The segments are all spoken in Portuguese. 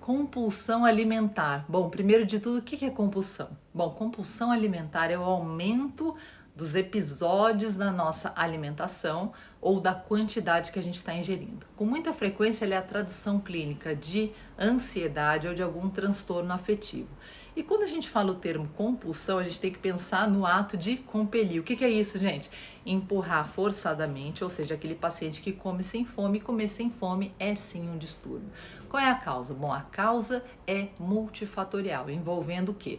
Compulsão alimentar. Bom, primeiro de tudo, o que é compulsão? Bom, compulsão alimentar é o aumento dos episódios da nossa alimentação ou da quantidade que a gente está ingerindo. Com muita frequência, ele é a tradução clínica de ansiedade ou de algum transtorno afetivo. E quando a gente fala o termo compulsão, a gente tem que pensar no ato de compelir. O que é isso, gente? Empurrar forçadamente, ou seja, aquele paciente que come sem fome, e comer sem fome é sim um distúrbio. Qual é a causa? Bom, a causa é multifatorial, envolvendo o quê?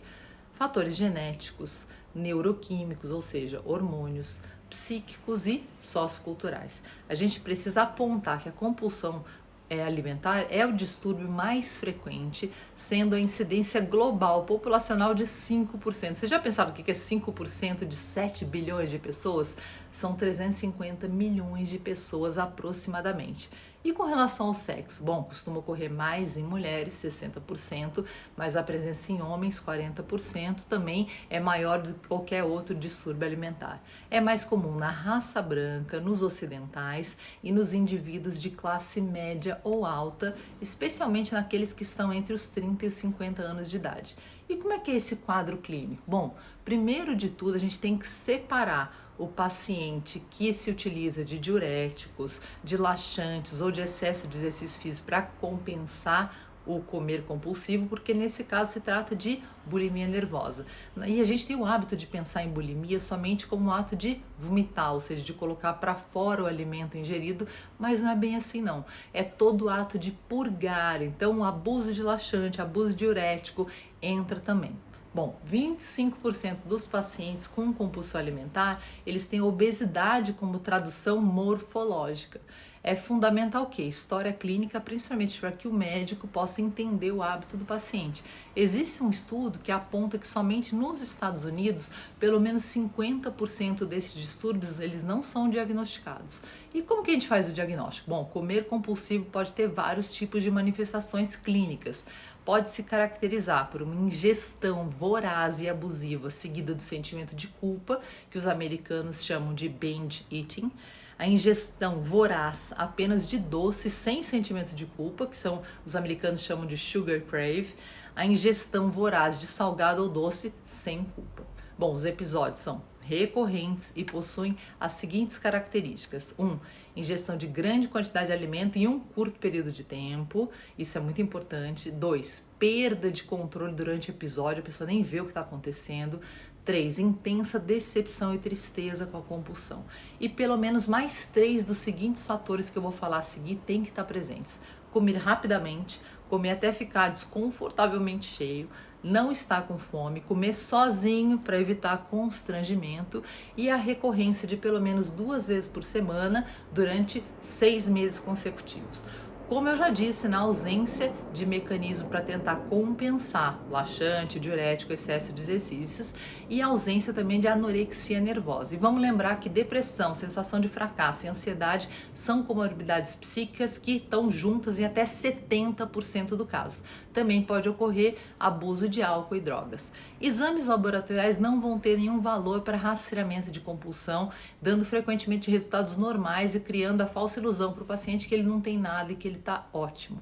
Fatores genéticos, neuroquímicos, ou seja, hormônios, psíquicos e socioculturais. A gente precisa apontar que a compulsão alimentar é o distúrbio mais frequente, sendo a incidência global populacional de 5%. Você já pensava o que é 5% de 7 bilhões de pessoas? São 350 milhões de pessoas aproximadamente. E com relação ao sexo? Bom, costuma ocorrer mais em mulheres, 60%, mas a presença em homens, 40%, também é maior do que qualquer outro distúrbio alimentar. É mais comum na raça branca, nos ocidentais e nos indivíduos de classe média ou alta, especialmente naqueles que estão entre os 30 e os 50 anos de idade. E como é que é esse quadro clínico? Bom, primeiro de tudo, a gente tem que separar o paciente que se utiliza de diuréticos, de laxantes ou de excesso de exercício físico para compensar o comer compulsivo, porque nesse caso se trata de bulimia nervosa. E a gente tem o hábito de pensar em bulimia somente como um ato de vomitar, ou seja, de colocar para fora o alimento ingerido, mas não é bem assim não. É todo ato de purgar, então o abuso de laxante, abuso de diurético entra também. Bom, 25% dos pacientes com compulsão alimentar, eles têm obesidade como tradução morfológica. É fundamental o quê? História clínica, principalmente para que o médico possa entender o hábito do paciente. Existe um estudo que aponta que somente nos Estados Unidos, pelo menos 50% desses distúrbios, eles não são diagnosticados. E como que a gente faz o diagnóstico? Bom, comer compulsivo pode ter vários tipos de manifestações clínicas. Pode se caracterizar por uma ingestão voraz e abusiva, seguida do sentimento de culpa, que os americanos chamam de binge eating, a ingestão voraz apenas de doce sem sentimento de culpa, que são os americanos chamam de sugar crave, a ingestão voraz de salgado ou doce sem culpa. Bom, os episódios são recorrentes e possuem as seguintes características. 1. Ingestão de grande quantidade de alimento em um curto período de tempo, isso é muito importante. 2. Perda de controle durante o episódio, a pessoa nem vê o que está acontecendo. 3. Intensa decepção e tristeza com a compulsão. E pelo menos mais 3 dos seguintes fatores que eu vou falar a seguir têm que estar presentes. Comer rapidamente, comer até ficar desconfortavelmente cheio, não estar com fome, comer sozinho para evitar constrangimento e a recorrência de pelo menos 2 vezes por semana durante 6 meses consecutivos. Como eu já disse, na ausência de mecanismo para tentar compensar laxante, diurético, excesso de exercícios e a ausência também de anorexia nervosa. E vamos lembrar que depressão, sensação de fracasso e ansiedade são comorbidades psíquicas que estão juntas em até 70% do caso. Também pode ocorrer abuso de álcool e drogas. Exames laboratoriais não vão ter nenhum valor para rastreamento de compulsão, dando frequentemente resultados normais e criando a falsa ilusão para o paciente que ele não tem nada e que ele está ótimo.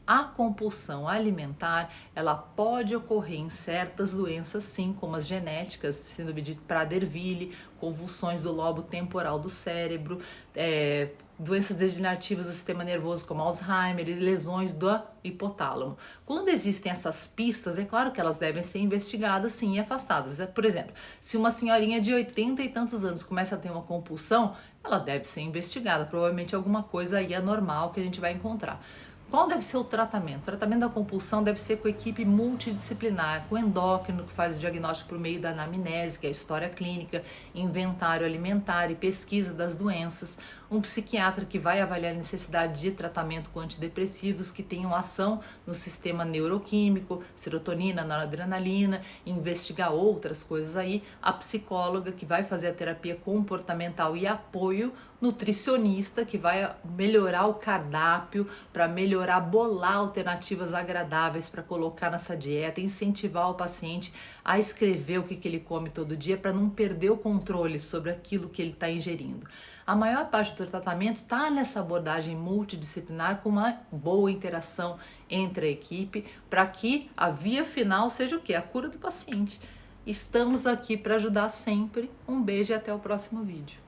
A compulsão alimentar, ela pode ocorrer em certas doenças, sim, como as genéticas, síndrome de Prader-Willi, convulsões do lobo temporal do cérebro, doenças degenerativas do sistema nervoso como Alzheimer e lesões do hipotálamo. Quando existem essas pistas, é claro que elas devem ser investigadas, sim, e afastadas. Por exemplo, se uma senhorinha de 80 e tantos anos começa a ter uma compulsão, ela deve ser investigada, provavelmente alguma coisa aí anormal que a gente vai encontrar. Qual deve ser o tratamento? O tratamento da compulsão deve ser com equipe multidisciplinar, com endócrino, que faz o diagnóstico por meio da anamnese, que é a história clínica, inventário alimentar e pesquisa das doenças, um psiquiatra que vai avaliar a necessidade de tratamento com antidepressivos que tenham ação no sistema neuroquímico, serotonina, noradrenalina, investigar outras coisas aí, a psicóloga que vai fazer a terapia comportamental e apoio, nutricionista que vai melhorar o cardápio, para melhorar, bolar alternativas agradáveis para colocar nessa dieta, incentivar o paciente a escrever o que ele come todo dia para não perder o controle sobre aquilo que ele está ingerindo. A maior parte do tratamento está nessa abordagem multidisciplinar com uma boa interação entre a equipe para que a via final seja o quê? A cura do paciente. Estamos aqui para ajudar sempre. Um beijo e até o próximo vídeo.